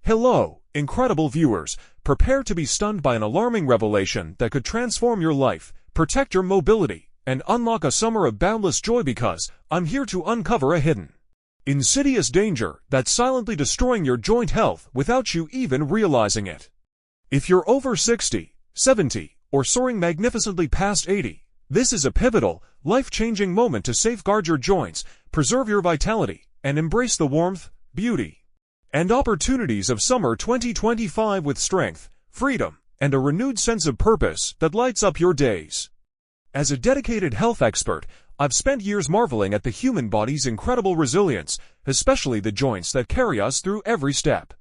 Hello, incredible viewers. Prepare to be stunned by an alarming revelation that could transform your life, protect your mobility, and unlock a summer of boundless joy because I'm here to uncover a hidden, insidious danger that's silently destroying your joint health without you even realizing it. If you're over 60, 70, or soaring magnificently past 80, this is a pivotal, life-changing moment to safeguard your joints, preserve your vitality, and embrace the warmth, beauty, and opportunities of summer 2025 with strength, freedom, and a renewed sense of purpose that lights up your days. As a dedicated health expert, I've spent years marveling at the human body's incredible resilience, especially the joints that carry us through every step.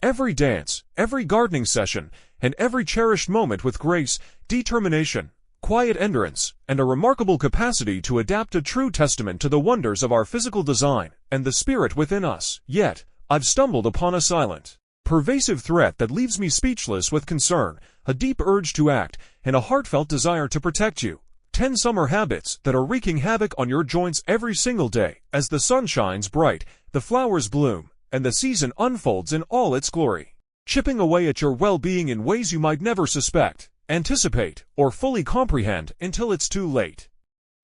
Every dance, every gardening session, and every cherished moment with grace, determination, quiet endurance, and a remarkable capacity to adapt, a true testament to the wonders of our physical design and the spirit within us. Yet, I've stumbled upon a silent, pervasive threat that leaves me speechless with concern, a deep urge to act, and a heartfelt desire to protect you. 10 summer habits that are wreaking havoc on your joints every single day as the sun shines bright, the flowers bloom, and the season unfolds in all its glory, chipping away at your well-being in ways you might never suspect, anticipate, or fully comprehend until it's too late.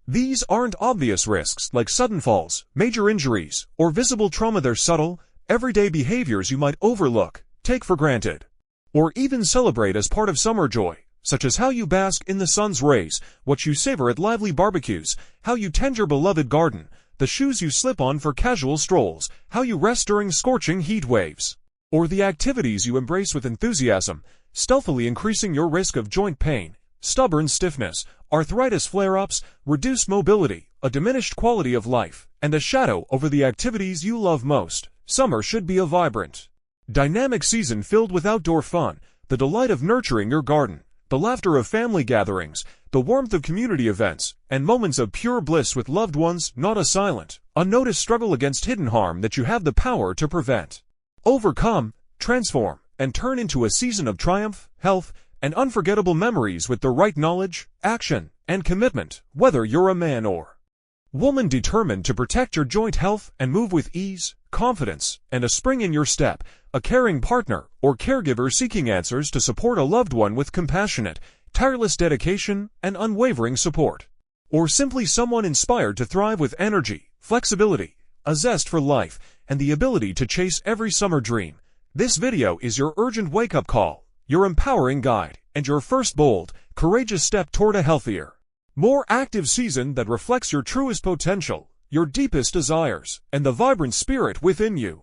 These aren't obvious risks like sudden falls, major injuries, or visible trauma. They're subtle, everyday behaviors you might overlook, take for granted, or even celebrate as part of summer joy, such as how you bask in the sun's rays, what you savor at lively barbecues, how you tend your beloved garden, the shoes you slip on for casual strolls, how you rest during scorching heat waves, or the activities you embrace with enthusiasm, stealthily increasing your risk of joint pain, stubborn stiffness, arthritis flare-ups, reduced mobility, a diminished quality of life, and a shadow over the activities you love most. Summer should be a vibrant, dynamic season filled with outdoor fun, the delight of nurturing your garden, the laughter of family gatherings, the warmth of community events, and moments of pure bliss with loved ones, not a silent, unnoticed struggle against hidden harm that you have the power to prevent, overcome, transform, and turn into a season of triumph, health, and unforgettable memories with the right knowledge, action, and commitment, whether you're a man or woman determined to protect your joint health and move with ease, confidence, and a spring in your step, a caring partner or caregiver seeking answers to support a loved one with compassionate, tireless dedication and unwavering support, or simply someone inspired to thrive with energy, flexibility, a zest for life, and the ability to chase every summer dream. This video is your urgent wake-up call, your empowering guide, and your first bold, courageous step toward a healthier, more active season that reflects your truest potential, your deepest desires, and the vibrant spirit within you.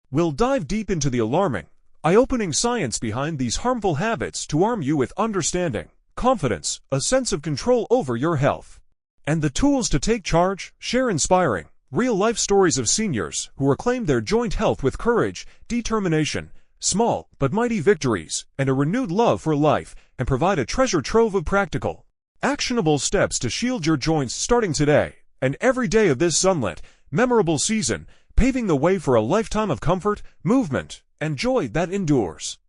We'll dive deep into the alarming, eye-opening science behind these harmful habits to arm you with understanding, confidence, a sense of control over your health, and the tools to take charge. Share inspiring, real-life stories of seniors who reclaimed their joint health with courage, determination, small but mighty victories, and a renewed love for life, and provide a treasure trove of practical, actionable steps to shield your joints starting today and every day of this sunlit, memorable season, paving the way for a lifetime of comfort, movement, and joy that endures.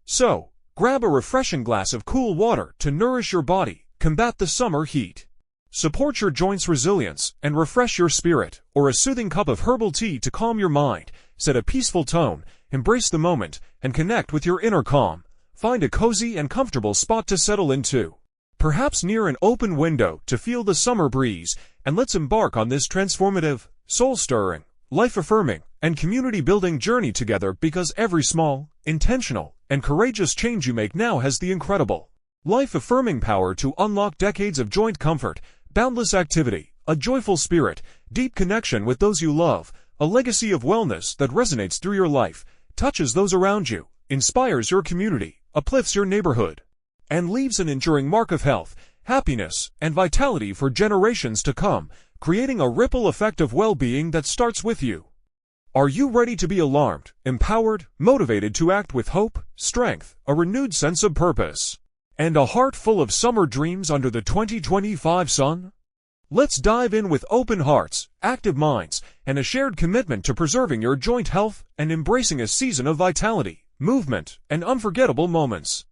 So, grab a refreshing glass of cool water to nourish your body, combat the summer heat, support your joints' resilience, and refresh your spirit, or a soothing cup of herbal tea to calm your mind, set a peaceful tone, embrace the moment, and connect with your inner calm. Find a cozy and comfortable spot to settle into, perhaps near an open window to feel the summer breeze, and let's embark on this transformative, soul-stirring, life-affirming, and community-building journey together, because every small, intentional, and courageous change you make now has the incredible, life-affirming power to unlock decades of joint comfort, boundless activity, a joyful spirit, deep connection with those you love, a legacy of wellness that resonates through your life, touches those around you, inspires your community, uplifts your neighborhood, and leaves an enduring mark of health, happiness, and vitality for generations to come, creating a ripple effect of well-being that starts with you. Are you ready to be alarmed, empowered, motivated to act with hope, strength, a renewed sense of purpose, and a heart full of summer dreams under the 2025 sun? Let's dive in with open hearts, active minds, and a shared commitment to preserving your joint health and embracing a season of vitality, movement, and unforgettable moments.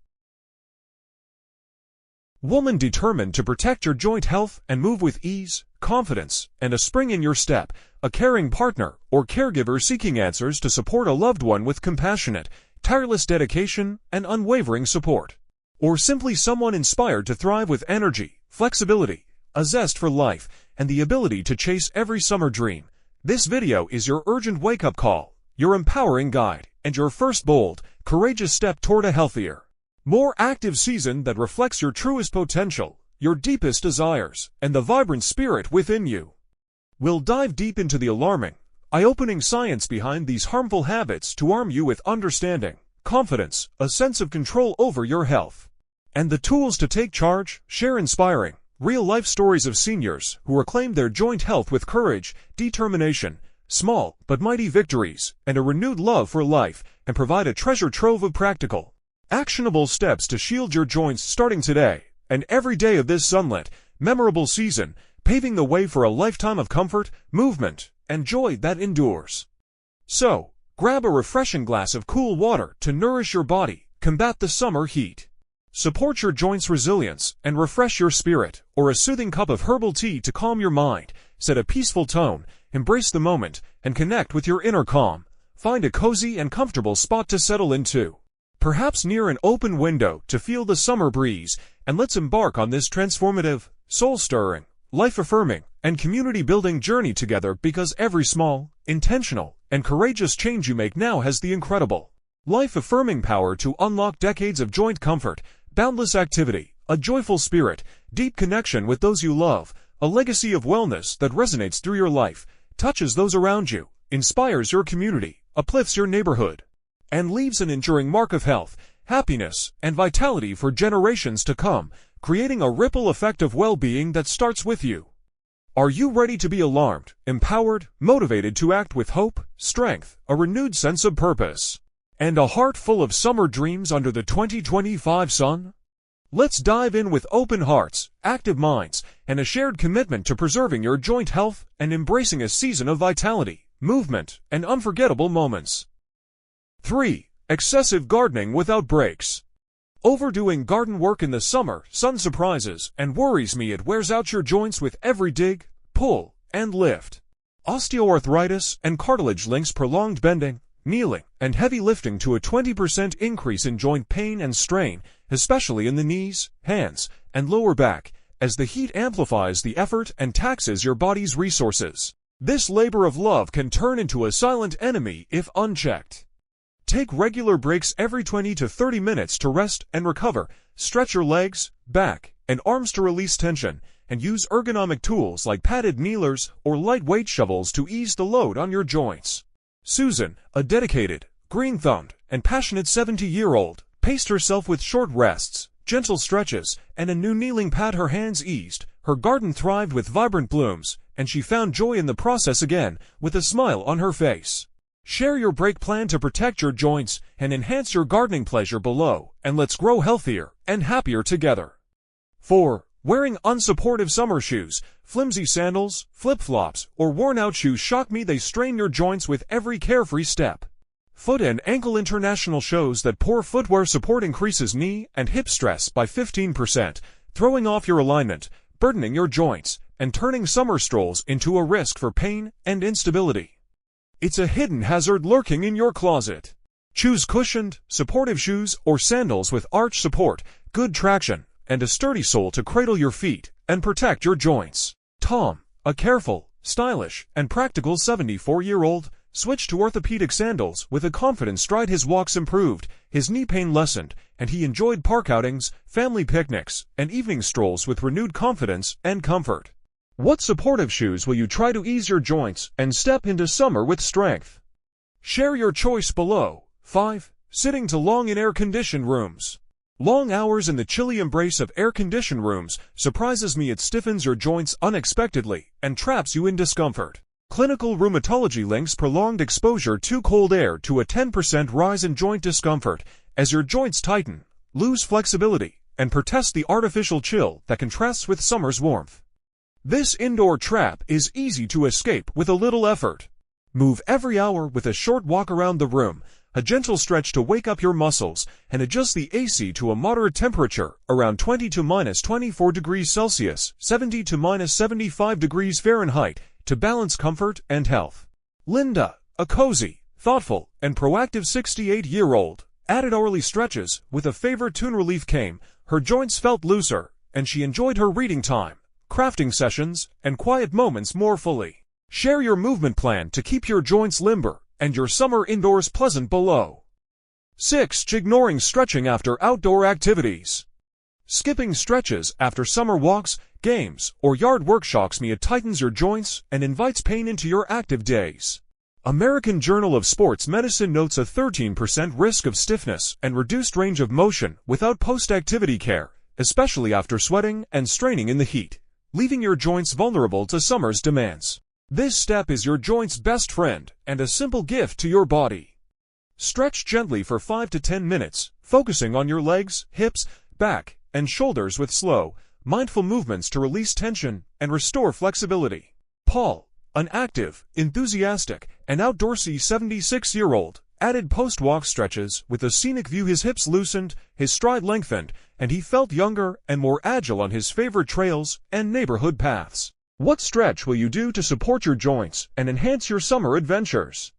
Woman determined to protect your joint health and move with ease, confidence, and a spring in your step, a caring partner or caregiver seeking answers to support a loved one with compassionate, tireless dedication, and unwavering support. Or simply someone inspired to thrive with energy, flexibility, a zest for life, and the ability to chase every summer dream. This video is your urgent wake-up call, your empowering guide, and your first bold, courageous step toward a healthier, more active season that reflects your truest potential, your deepest desires, and the vibrant spirit within you. We'll dive deep into the alarming, eye-opening science behind these harmful habits to arm you with understanding, confidence, a sense of control over your health, and the tools to take charge. Share inspiring, real-life stories of seniors who reclaimed their joint health with courage, determination, small but mighty victories, and a renewed love for life, and provide a treasure trove of practical, actionable steps to shield your joints starting today and every day of this sunlit, memorable season, paving the way for a lifetime of comfort, movement, and joy that endures. So, grab a refreshing glass of cool water to nourish your body, combat the summer heat, support your joints' resilience, and refresh your spirit, or a soothing cup of herbal tea to calm your mind, set a peaceful tone, embrace the moment, and connect with your inner calm. Find a cozy and comfortable spot to settle into, perhaps near an open window to feel the summer breeze, and let's embark on this transformative, soul-stirring, life-affirming, and community-building journey together, because every small, intentional, and courageous change you make now has the incredible, life-affirming power to unlock decades of joint comfort, boundless activity, a joyful spirit, deep connection with those you love, a legacy of wellness that resonates through your life, touches those around you, inspires your community, uplifts your neighborhood, and leaves an enduring mark of health, happiness, and vitality for generations to come, creating a ripple effect of well-being that starts with you. Are you ready to be alarmed, empowered, motivated to act with hope, strength, a renewed sense of purpose, and a heart full of summer dreams under the 2025 sun? Let's dive in with open hearts, active minds, and a shared commitment to preserving your joint health and embracing a season of vitality, movement, and unforgettable moments. 3. Excessive gardening without breaks. Overdoing garden work in the summer sun surprises and worries me. It wears out your joints with every dig, pull, and lift. Osteoarthritis and cartilage links prolonged bending, kneeling, and heavy lifting to a 20% increase in joint pain and strain, especially in the knees, hands, and lower back, as the heat amplifies the effort and taxes your body's resources. This labor of love can turn into a silent enemy if unchecked. Take regular breaks every 20 to 30 minutes to rest and recover, stretch your legs, back, and arms to release tension, and use ergonomic tools like padded kneelers or lightweight shovels to ease the load on your joints. Susan, a dedicated, green-thumbed, and passionate 70-year-old, paced herself with short rests, gentle stretches, and a new kneeling pad. Her hands eased, her garden thrived with vibrant blooms, and she found joy in the process again, with a smile on her face. Share your break plan to protect your joints and enhance your gardening pleasure below, and let's grow healthier and happier together. 4. Wearing unsupportive summer shoes, flimsy sandals, flip-flops, or worn-out shoes shock me. They strain your joints with every carefree step. Foot and Ankle International shows that poor footwear support increases knee and hip stress by 15%, throwing off your alignment, burdening your joints, and turning summer strolls into a risk for pain and instability. It's a hidden hazard lurking in your closet. Choose cushioned, supportive shoes or sandals with arch support, good traction, and a sturdy sole to cradle your feet and protect your joints. Tom, a careful, stylish, and practical 74-year-old, switched to orthopedic sandals with a confident stride. His walks improved, his knee pain lessened, and he enjoyed park outings, family picnics, and evening strolls with renewed confidence and comfort. What supportive shoes will you try to ease your joints and step into summer with strength? Share your choice below. 5. Sitting too long in air-conditioned rooms. Long hours in the chilly embrace of air-conditioned rooms surprises me. It stiffens your joints unexpectedly and traps you in discomfort. Clinical rheumatology links prolonged exposure to cold air to a 10% rise in joint discomfort as your joints tighten, lose flexibility, and protest the artificial chill that contrasts with summer's warmth. This indoor trap is easy to escape with a little effort. Move every hour with a short walk around the room, a gentle stretch to wake up your muscles, and adjust the AC to a moderate temperature, around 20 to minus 24 degrees Celsius, 70 to minus 75 degrees Fahrenheit, to balance comfort and health. Linda, a cozy, thoughtful, and proactive 68-year-old, added hourly stretches with a favorite tune relief came, her joints felt looser, and she enjoyed her reading time, crafting sessions, and quiet moments more fully. Share your movement plan to keep your joints limber and your summer indoors pleasant below. 6. Ignoring stretching after outdoor activities. Skipping stretches after summer walks, games, or yard work shocks me. It tightens your joints and invites pain into your active days. American Journal of Sports Medicine notes a 13% risk of stiffness and reduced range of motion without post-activity care, especially after sweating and straining in the heat, leaving your joints vulnerable to summer's demands. This step is your joint's best friend and a simple gift to your body. Stretch gently for 5 to 10 minutes, focusing on your legs, hips, back, and shoulders with slow, mindful movements to release tension and restore flexibility. Paul, an active, enthusiastic, and outdoorsy 76-year-old, added post-walk stretches with a scenic view. His hips loosened, his stride lengthened, and he felt younger and more agile on his favorite trails and neighborhood paths. What stretch will you do to support your joints and enhance your summer adventures?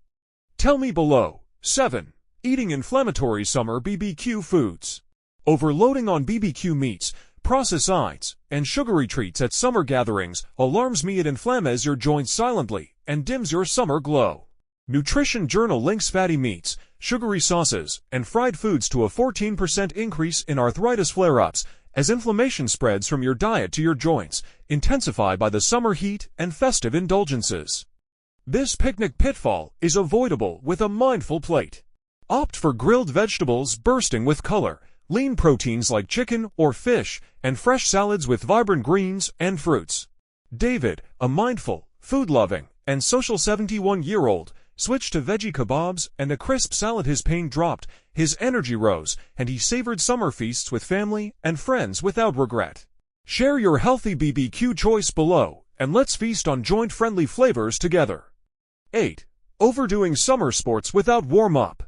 Tell me below. 7. Eating inflammatory summer BBQ foods. Overloading on BBQ meats, processed sides, and sugary treats at summer gatherings alarms me. It inflames your joints silently and dims your summer glow. Nutrition Journal links fatty meats, sugary sauces, and fried foods to a 14% increase in arthritis flare-ups as inflammation spreads from your diet to your joints, intensified by the summer heat and festive indulgences. This picnic pitfall is avoidable with a mindful plate. Opt for grilled vegetables bursting with color, lean proteins like chicken or fish, and fresh salads with vibrant greens and fruits. David, a mindful, food-loving, and social 71-year-old, switched to veggie kebabs and a crisp salad. His pain dropped, his energy rose, and he savored summer feasts with family and friends without regret. Share your healthy BBQ choice below, and let's feast on joint-friendly flavors together. 8. Overdoing summer sports without warm-up.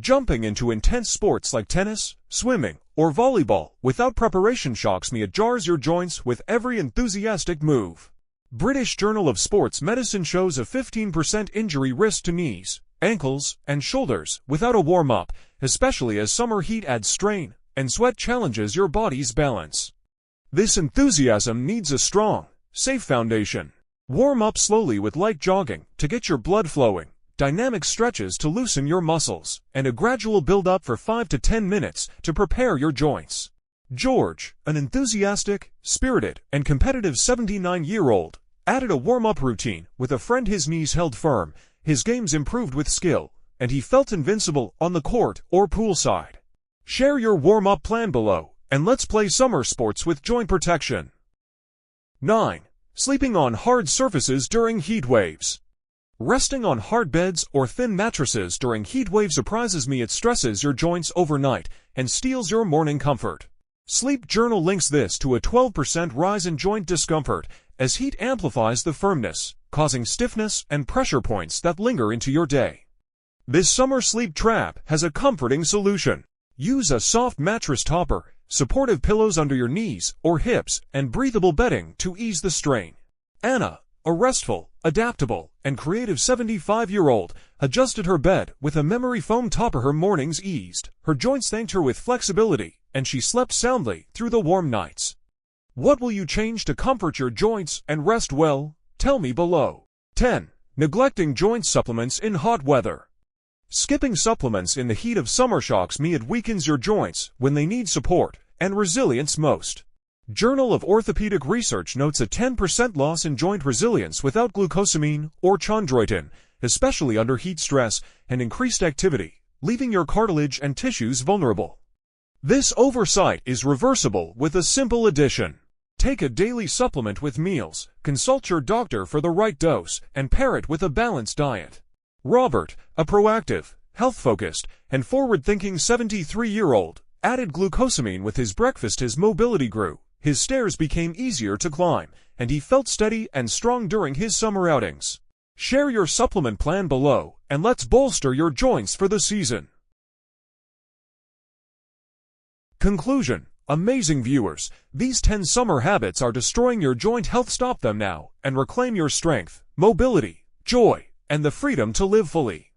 Jumping into intense sports like tennis, swimming, or volleyball without preparation shocks me. It jars your joints with every enthusiastic move. British Journal of Sports Medicine shows a 15% injury risk to knees, ankles, and shoulders without a warm-up, especially as summer heat adds strain and sweat challenges your body's balance. This enthusiasm needs a strong, safe foundation. Warm up slowly with light jogging to get your blood flowing, dynamic stretches to loosen your muscles, and a gradual build-up for 5 to 10 minutes to prepare your joints. George, an enthusiastic, spirited, and competitive 79-year-old, added a warm-up routine with a friend. His knees held firm, his games improved with skill, and he felt invincible on the court or poolside. Share your warm-up plan below, and let's play summer sports with joint protection. 9. Sleeping on hard surfaces during heat waves. Resting on hard beds or thin mattresses during heat waves surprises me. It stresses your joints overnight and steals your morning comfort. Sleep Journal links this to a 12% rise in joint discomfort as heat amplifies the firmness, causing stiffness and pressure points that linger into your day. This summer sleep trap has a comforting solution. Use a soft mattress topper, supportive pillows under your knees or hips, and breathable bedding to ease the strain. Anna, a restful, adaptable, and creative 75-year-old, adjusted her bed with a memory foam topper. Her mornings eased, her joints thanked her with flexibility, and she slept soundly through the warm nights. What will you change to comfort your joints and rest well? Tell me below. 10. Neglecting joint supplements in hot weather. Skipping supplements in the heat of summer shocks me. It weakens your joints when they need support and resilience most. Journal of Orthopedic Research notes a 10% loss in joint resilience without glucosamine or chondroitin, especially under heat stress and increased activity, leaving your cartilage and tissues vulnerable. This oversight is reversible with a simple addition. Take a daily supplement with meals, consult your doctor for the right dose, and pair it with a balanced diet. Robert, a proactive, health-focused, and forward-thinking 73-year-old, added glucosamine with his breakfast. His mobility grew, his stairs became easier to climb, and he felt steady and strong during his summer outings. Share your supplement plan below, and let's bolster your joints for the season. Conclusion. Amazing viewers, these 10 summer habits are destroying your joint health. Stop them now, and reclaim your strength, mobility, joy, and the freedom to live fully.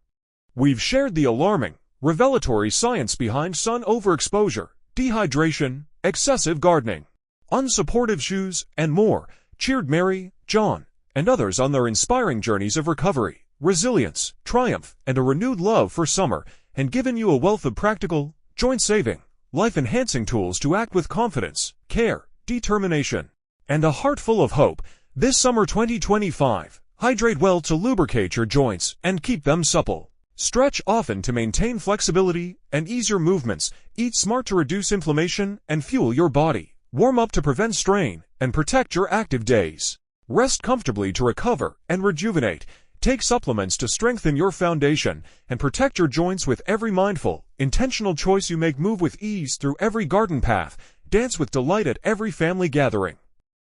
We've shared the alarming, revelatory science behind sun overexposure, dehydration, excessive gardening, unsupportive shoes, and more, cheered Mary, John, and others on their inspiring journeys of recovery, resilience, triumph, and a renewed love for summer, and given you a wealth of practical, joint-saving, life-enhancing tools to act with confidence, care, determination, and a heart full of hope. This summer 2025, hydrate well to lubricate your joints and keep them supple. Stretch often to maintain flexibility and ease your movements. Eat smart to reduce inflammation and fuel your body. Warm up to prevent strain and protect your active days. Rest comfortably to recover and rejuvenate. Take supplements to strengthen your foundation and protect your joints with every mindful, intentional choice you make. Move with ease through every garden path. Dance with delight at every family gathering.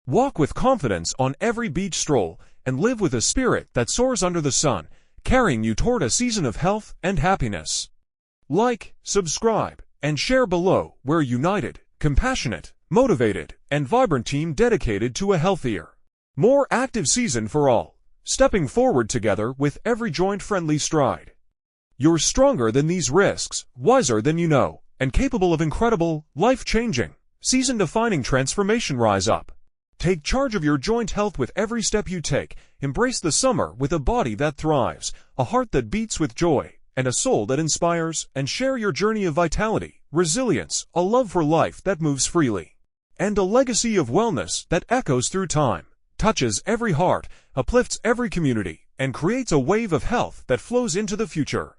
Walk with confidence on every beach stroll and live with a spirit that soars under the sun, carrying you toward a season of health and happiness. Like, subscribe, and share below. We're a united, compassionate, motivated, and vibrant team dedicated to a healthier, more active season for all, stepping forward together with every joint-friendly stride. You're stronger than these risks, wiser than you know, and capable of incredible, life-changing, season-defining transformation. Rise up. Take charge of your joint health with every step you take. Embrace the summer with a body that thrives, a heart that beats with joy, and a soul that inspires. And share your journey of vitality, resilience, a love for life that moves freely, and a legacy of wellness that echoes through time, touches every heart, uplifts every community, and creates a wave of health that flows into the future.